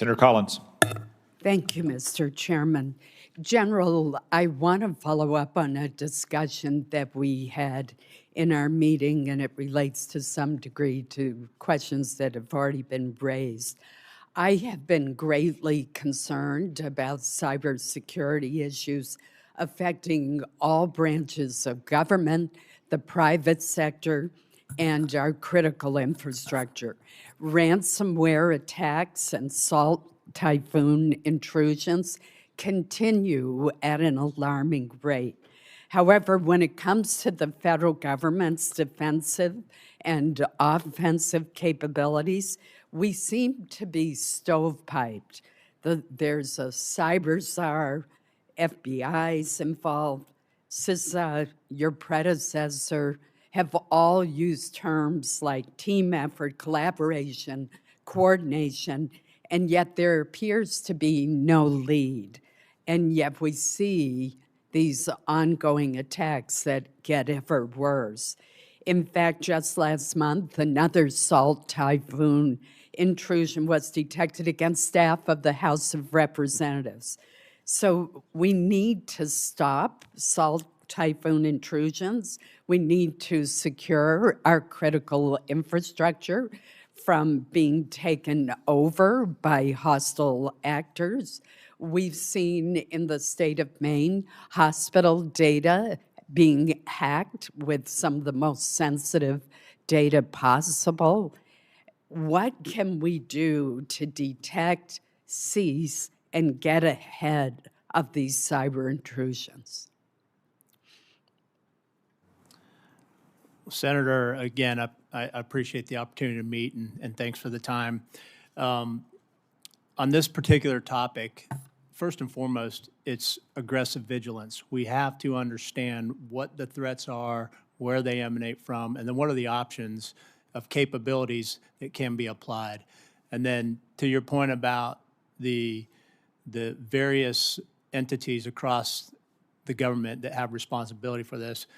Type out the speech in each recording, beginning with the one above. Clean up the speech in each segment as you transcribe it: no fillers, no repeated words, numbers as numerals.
Senator Collins. Thank you, Mr. Chairman. General, I want to follow up on a discussion that we had in our meeting, and it relates to some degree to questions that have already been raised. I have been greatly concerned about cybersecurity issues affecting all branches of government, the private sector, and our critical infrastructure. Ransomware attacks and Salt Typhoon intrusions continue at an alarming rate. However, when it comes to the federal government's defensive and offensive capabilities, we seem to be stovepiped. There's a cyber czar, FBI's involved. CISA, your predecessor, have all used terms like team effort, collaboration, coordination, and yet there appears to be no lead. And yet we see these ongoing attacks that get ever worse. In fact, just last month, another Salt Typhoon intrusion was detected against staff of the House of Representatives. So we need to stop Salt Typhoon intrusions. We need to secure our critical infrastructure from being taken over by hostile actors. We've seen in the state of Maine hospital data being hacked with some of the most sensitive data possible. What can we do to detect, seize, and get ahead of these cyber intrusions? Senator, again, I appreciate the opportunity to meet, and thanks for the time. On this particular topic, first and foremost, it's aggressive vigilance. We have to understand what the threats are, where they emanate from, and then what are the options of capabilities that can be applied. And then to your point about the various entities across the government that have responsibility for this,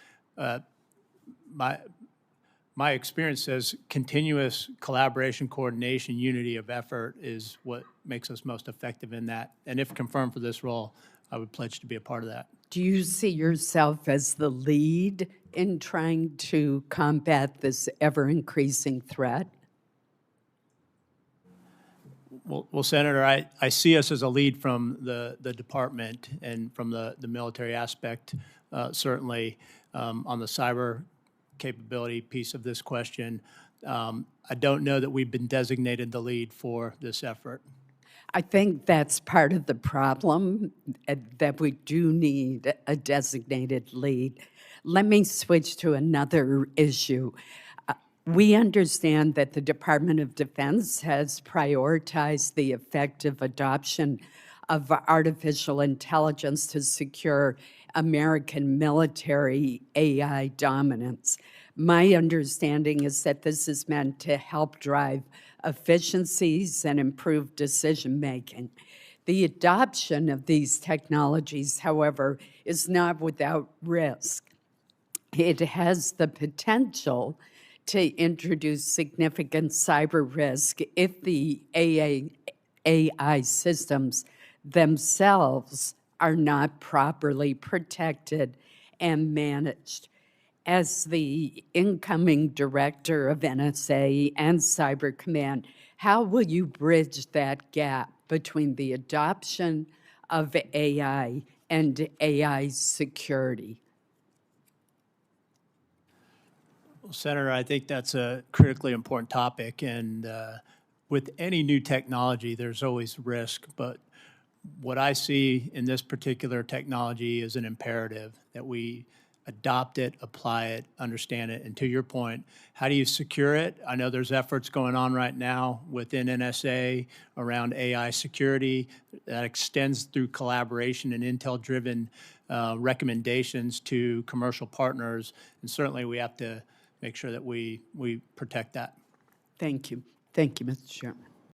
my experience says continuous collaboration, coordination, unity of effort is what makes us most effective in that. And if confirmed for this role, I would pledge to be a part of that. Do you see yourself as the lead in trying to combat this ever-increasing threat? Well, Senator, I see us as a lead from the department and from the military aspect, certainly on the cyber capability piece of this question. I don't know that we've been designated the lead for this effort. I think that's part of the problem, that we do need a designated lead. Let me switch to another issue. We understand that the Department of Defense has prioritized the effective adoption of artificial intelligence to secure American military AI dominance. My understanding is that this is meant to help drive efficiencies and improve decision-making. The adoption of these technologies, however, is not without risk. It has the potential to introduce significant cyber risk if the AI systems themselves are not properly protected and managed. As the incoming director of NSA and Cyber Command, how will you bridge that gap between the adoption of AI and AI security? Well, Senator, I think that's a critically important topic, and with any new technology, there's always risk, but what I see in this particular technology is an imperative that we adopt it, apply it, understand it, and to your point, how do you secure it? I know there's efforts going on right now within NSA around AI security that extends through collaboration and intel-driven recommendations to commercial partners, and certainly we have to make sure that we protect that. Thank you. Thank you, Mr. Chairman.